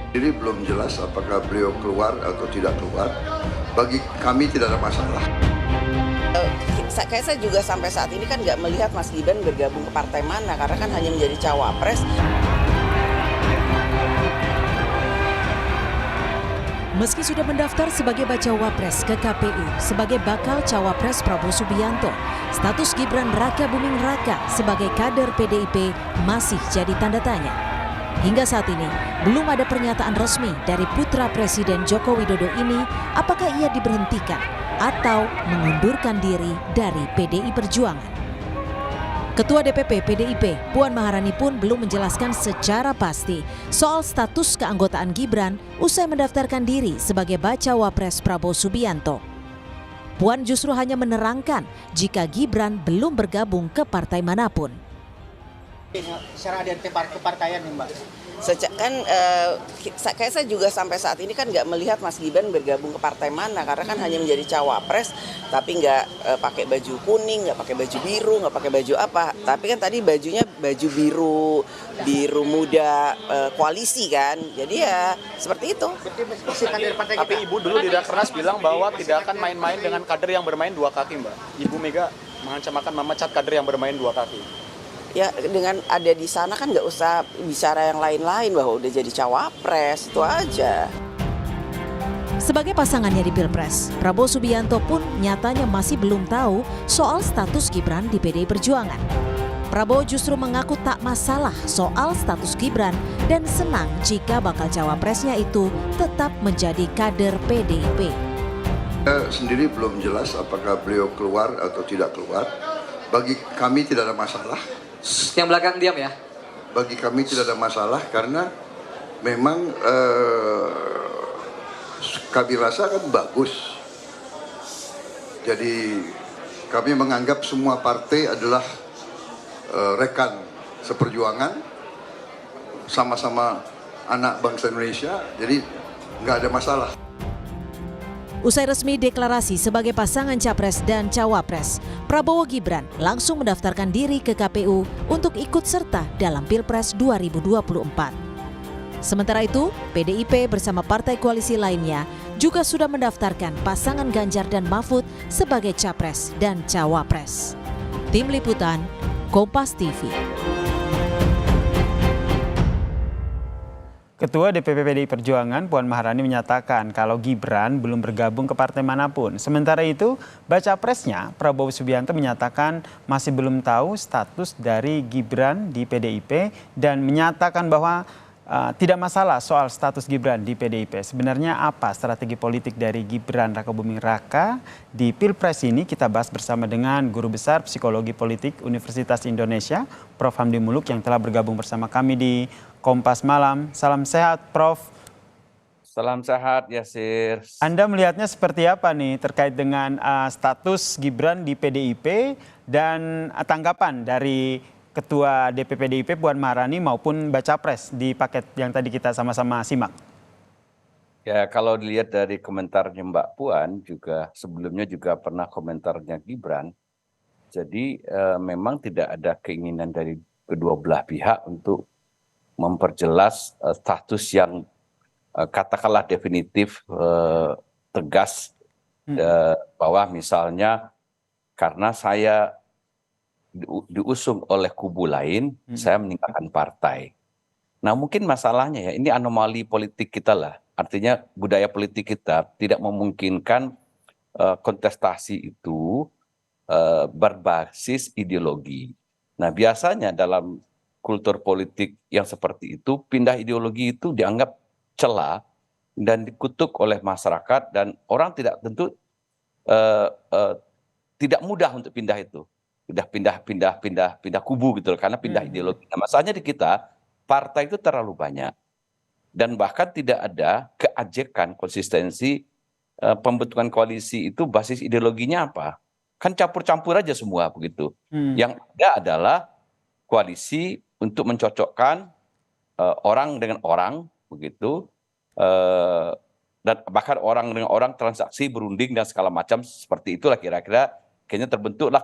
Jadi belum jelas apakah beliau keluar atau tidak keluar. Bagi kami tidak ada masalah. Kayak saya juga sampai saat ini kan nggak melihat Mas Gibran bergabung ke partai mana, karena kan hanya menjadi cawapres. Meski sudah mendaftar sebagai bacawa pres ke KPU sebagai bakal cawapres Prabowo Subianto, status Gibran Raka Buming Raka sebagai kader PDIP masih jadi tanda tanya. Hingga saat ini, belum ada pernyataan resmi dari putra Presiden Joko Widodo ini apakah ia diberhentikan atau mengundurkan diri dari PDI Perjuangan. Ketua DPP PDIP, Puan Maharani pun belum menjelaskan secara pasti soal status keanggotaan Gibran usai mendaftarkan diri sebagai bacawa pres Prabowo Subianto. Puan justru hanya menerangkan jika Gibran belum bergabung ke partai manapun. Secara identitas kepartaian nih Mbak. Kayak saya juga sampai saat ini kan nggak melihat Mas Gibran bergabung ke partai mana, karena kan hanya menjadi cawapres, tapi nggak pakai baju kuning, nggak pakai baju biru, nggak pakai baju apa. Tapi kan tadi bajunya baju biru muda koalisi kan, jadi ya seperti itu. Tapi Ibu dulu di Rakernas bilang bahwa tidak akan main-main dengan kader yang bermain dua kaki, Mbak. Ibu Mega mengancam akan memecat kader yang bermain dua kaki. Ya dengan ada di sana kan nggak usah bicara yang lain-lain, bahwa udah jadi cawapres, itu aja. Sebagai pasangannya di Pilpres, Prabowo Subianto pun nyatanya masih belum tahu soal status Gibran di PDI Perjuangan. Prabowo justru mengaku tak masalah soal status Gibran dan senang jika bakal cawapresnya itu tetap menjadi kader PDIP. Sendiri belum jelas apakah beliau keluar atau tidak keluar. Bagi kami tidak ada masalah. Yang belakang diam ya. Bagi kami tidak ada masalah karena memang kami rasa kan bagus. Jadi kami menganggap semua partai adalah rekan seperjuangan, sama-sama anak bangsa Indonesia, jadi nggak ada masalah. Usai resmi deklarasi sebagai pasangan capres dan cawapres, Prabowo Gibran langsung mendaftarkan diri ke KPU untuk ikut serta dalam Pilpres 2024. Sementara itu, PDIP bersama partai koalisi lainnya juga sudah mendaftarkan pasangan Ganjar dan Mahfud sebagai capres dan cawapres. Tim Liputan, Kompas TV. Ketua DPP PDI Perjuangan Puan Maharani menyatakan kalau Gibran belum bergabung ke partai manapun. Sementara itu, baca presnya Prabowo Subianto menyatakan masih belum tahu status dari Gibran di PDIP dan menyatakan bahwa tidak masalah soal status Gibran di PDIP. Sebenarnya apa strategi politik dari Gibran Raka Buming Raka di Pilpres ini? Kita bahas bersama dengan Guru Besar Psikologi Politik Universitas Indonesia, Prof. Hamdi Muluk yang telah bergabung bersama kami di Kompas Malam. Salam sehat, Prof. Salam sehat, Yasir. Anda melihatnya seperti apa nih terkait dengan status Gibran di PDIP dan tanggapan dari Ketua DPP PDIP Puan Maharani maupun Baca Pres di paket yang tadi kita sama-sama simak? Ya, kalau dilihat dari komentarnya Mbak Puan juga sebelumnya juga pernah komentarnya Gibran. Jadi memang tidak ada keinginan dari kedua belah pihak untuk memperjelas status yang katakanlah definitif, tegas, bahwa misalnya karena saya diusung oleh kubu lain, saya meninggalkan partai. Nah mungkin masalahnya ya, ini anomali politik kita lah. Artinya budaya politik kita tidak memungkinkan kontestasi itu berbasis ideologi. Nah biasanya dalam kultur politik yang seperti itu, pindah ideologi itu dianggap celah dan dikutuk oleh masyarakat, dan orang tidak tentu tidak mudah untuk pindah itu. Pindah kubu gitu, karena pindah ideologi. Nah, masalahnya di kita, partai itu terlalu banyak. Dan bahkan tidak ada keajekan, konsistensi pembentukan koalisi itu basis ideologinya apa. Kan campur-campur aja semua begitu. Yang ada adalah koalisi untuk mencocokkan orang dengan orang begitu, dan bahkan orang dengan orang transaksi berunding dan segala macam seperti itulah kira-kira. Kayaknya terbentuklah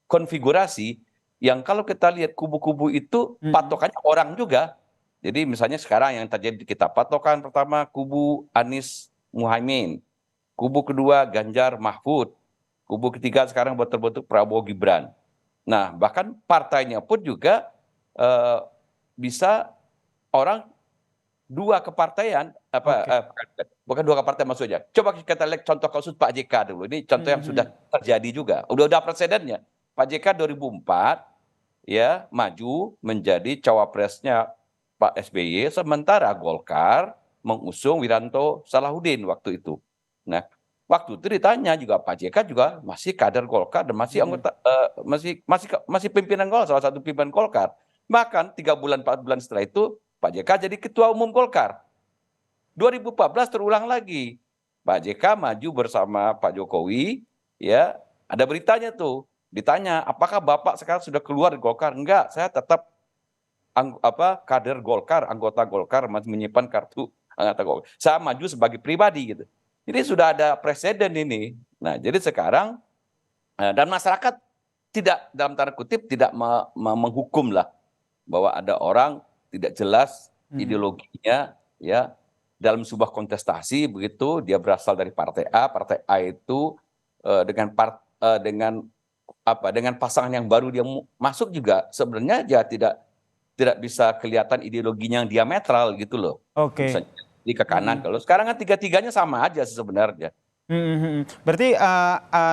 konfigurasi yang kalau kita lihat kubu-kubu itu patokannya orang juga. Jadi misalnya sekarang yang terjadi kita patokan pertama kubu Anies Muhaimin, kubu kedua Ganjar Mahfud, kubu ketiga sekarang betul-betul Prabowo Gibran. Nah bahkan partainya pun juga bisa orang dua kepartaian bukan dua kepartaian maksudnya. Coba kita lihat contoh kasus Pak JK dulu. Ini contoh yang sudah terjadi juga. Udah presidennya. Pak JK 2004 ya maju menjadi cawapresnya Pak SBY, sementara Golkar mengusung Wiranto Salahuddin waktu itu. Nah, waktu itu ditanya juga Pak JK juga masih kader Golkar dan masih anggota masih pimpinan Golkar, salah satu pimpinan Golkar. Bahkan 3 bulan 4 bulan setelah itu Pak JK jadi ketua umum Golkar. 2014 terulang lagi. Pak JK maju bersama Pak Jokowi, ya, ada beritanya tuh. Ditanya, apakah Bapak sekarang sudah keluar dari Golkar? Enggak, saya tetap kader Golkar, anggota Golkar, masih menyimpan kartu anggota Golkar. Saya maju sebagai pribadi gitu. Jadi sudah ada presiden ini. Nah, jadi sekarang dan masyarakat tidak dalam tanda kutip tidak menghukum lah bahwa ada orang tidak jelas ideologinya ya dalam sebuah kontestasi begitu dia berasal dari partai A itu dengan pasangan yang baru dia masuk juga sebenarnya ya tidak bisa kelihatan ideologinya yang diametral gitu loh. Oke. Misalnya di ke kanan. Kalau sekarang kan tiga-tiganya sama aja sebenarnya. Berarti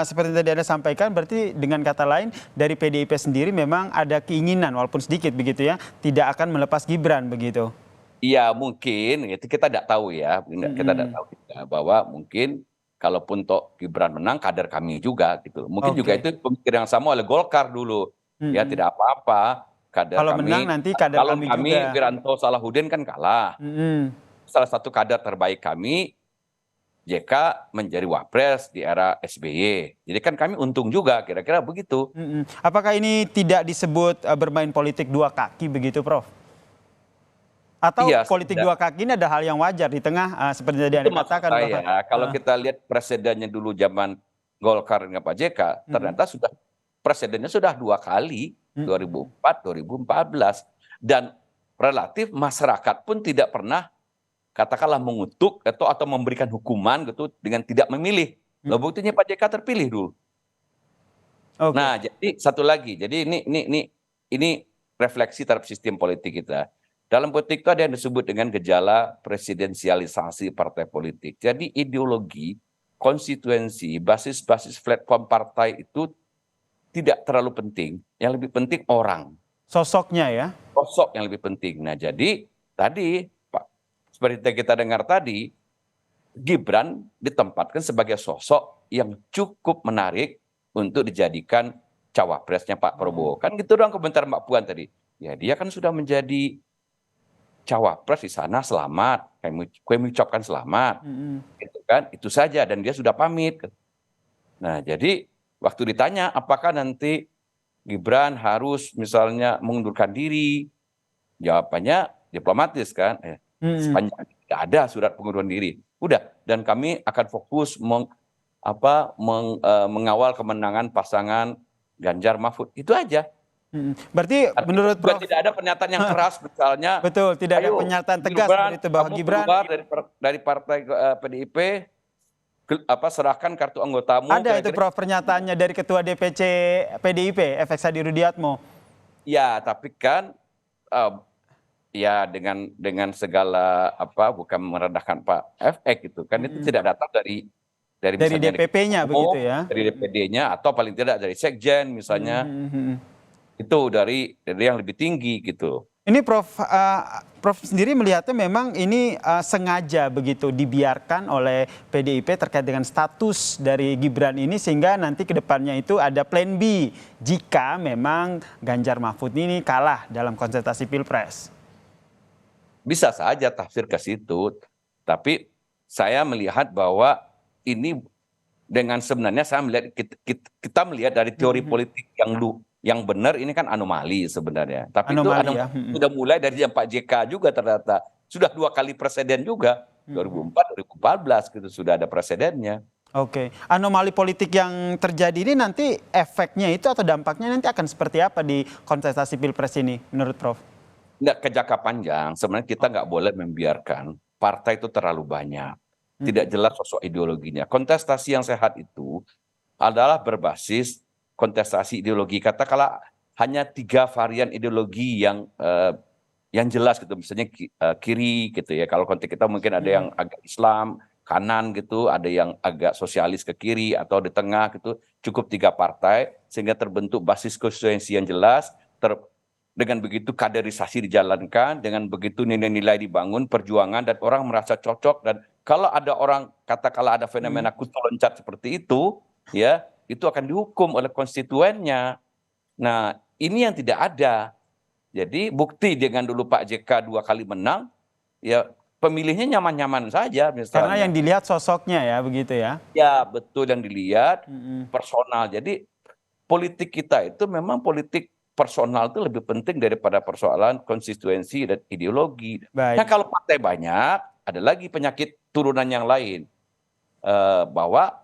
seperti tadi Anda sampaikan, berarti dengan kata lain dari PDIP sendiri memang ada keinginan walaupun sedikit begitu ya, tidak akan melepas Gibran begitu. Iya mungkin, itu kita tidak tahu ya, kita tidak tahu juga, bahwa mungkin kalaupun toh Gibran menang kader kami juga gitu. Mungkin juga itu pemikiran yang sama oleh Golkar dulu. Ya tidak apa-apa. Kalau menang nanti kader kami juga. Wiranto Salahuddin kan kalah. Salah satu kader terbaik kami, JK menjadi wapres di era SBY. Jadi kan kami untung juga, kira-kira begitu. Apakah ini tidak disebut bermain politik dua kaki begitu, Prof? Atau iya, politik dua kaki ini ada hal yang wajar di tengah seperti tadi Anda katakan. Kalau kita lihat presidennya dulu zaman Golkar dengan Pak JK, ternyata presidennya sudah 2 kali, 2004, 2014. Dan relatif masyarakat pun tidak pernah katakanlah mengutuk atau memberikan hukuman gitu dengan tidak memilih. Loh buktinya Pak JK terpilih dulu. Nah, jadi satu lagi. Jadi ini refleksi terhadap sistem politik kita. Dalam politik itu ada yang disebut dengan gejala presidensialisasi partai politik. Jadi ideologi, konstituensi, basis-basis platform partai itu tidak terlalu penting. Yang lebih penting orang. Sosoknya ya? Sosok yang lebih penting. Nah jadi tadi Pak, seperti kita dengar tadi, Gibran ditempatkan sebagai sosok yang cukup menarik untuk dijadikan cawapresnya Pak Prabowo. Kan gitu doang komentar Mbak Puan tadi. Ya dia kan sudah menjadi cawapres di sana, selamat. Kami ucapkan selamat. Gitu kan, itu saja dan dia sudah pamit. Nah jadi waktu ditanya apakah nanti Gibran harus misalnya mengundurkan diri, jawabannya diplomatis kan. Sepanjang tidak ada surat pengunduran diri. Udah, dan kami akan fokus mengawal kemenangan pasangan Ganjar Mahfud. Itu aja. Berarti menurut Prof tidak ada pernyataan yang keras misalnya. Betul, tidak ada pernyataan tegas begitu bahwa Gibran dari partai PDIP serahkan kartu anggotamu. Ada itu Prof pernyataannya dari Ketua DPC PDIP FX Hadi Rudiatmo. Ya, tapi kan ya dengan segala bukan merendahkan Pak FX gitu kan, itu tidak datang dari DPP-nya begitu ya. Dari DPD-nya atau paling tidak dari sekjen misalnya. Itu dari yang lebih tinggi gitu. Ini Prof sendiri melihatnya memang ini sengaja begitu dibiarkan oleh PDIP terkait dengan status dari Gibran ini sehingga nanti ke depannya itu ada plan B jika memang Ganjar Mahfud ini kalah dalam kontestasi Pilpres. Bisa saja tafsir ke situ, tapi saya melihat bahwa ini dengan sebenarnya saya melihat kita melihat dari teori politik yang benar ini kan anomali sebenarnya. Tapi anomali, itu sudah mulai dari Pak JK juga ternyata. Sudah 2 kali presiden juga. 2004, 2014 gitu sudah ada presidennya. Oke. Anomali politik yang terjadi ini nanti efeknya itu atau dampaknya nanti akan seperti apa di kontestasi Pilpres ini menurut Prof? Nggak ke jangka panjang, sebenarnya kita nggak boleh membiarkan partai itu terlalu banyak. Tidak jelas sosok ideologinya. Kontestasi yang sehat itu adalah berbasis kontestasi ideologi. Katakanlah hanya 3 varian ideologi yang jelas gitu. Misalnya kiri gitu ya. Kalau konteks kita mungkin ada yang agak Islam, kanan gitu, ada yang agak sosialis ke kiri atau di tengah gitu. Cukup 3 partai sehingga terbentuk basis konstituensi yang jelas. Dengan begitu kaderisasi dijalankan, dengan begitu nilai-nilai dibangun, perjuangan, dan orang merasa cocok. Dan kalau ada orang, katakanlah ada fenomena kutu loncat seperti itu, ya itu akan dihukum oleh konstituennya. Nah, ini yang tidak ada. Jadi bukti dengan dulu Pak JK 2 kali menang, ya pemilihnya nyaman-nyaman saja misalnya. Karena yang dilihat sosoknya ya, begitu ya? Ya, betul, yang dilihat personal. Jadi politik kita itu memang politik personal itu lebih penting daripada persoalan konstituensi dan ideologi. Baik. Nah, kalau partai banyak, ada lagi penyakit turunan yang lain. Bahwa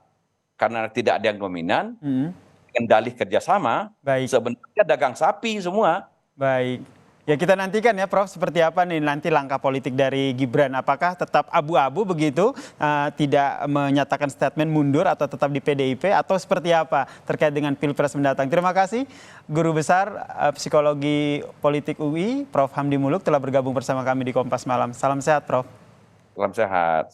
karena tidak ada yang dominan, dengan dalih kerjasama, Baik. sebenarnya dagang sapi semua. Baik. Ya kita nantikan ya Prof, seperti apa nih nanti langkah politik dari Gibran. Apakah tetap abu-abu begitu, tidak menyatakan statement mundur atau tetap di PDIP atau seperti apa terkait dengan Pilpres mendatang. Terima kasih Guru Besar Psikologi Politik UI, Prof Hamdi Muluk telah bergabung bersama kami di Kompas Malam. Salam sehat Prof. Salam sehat.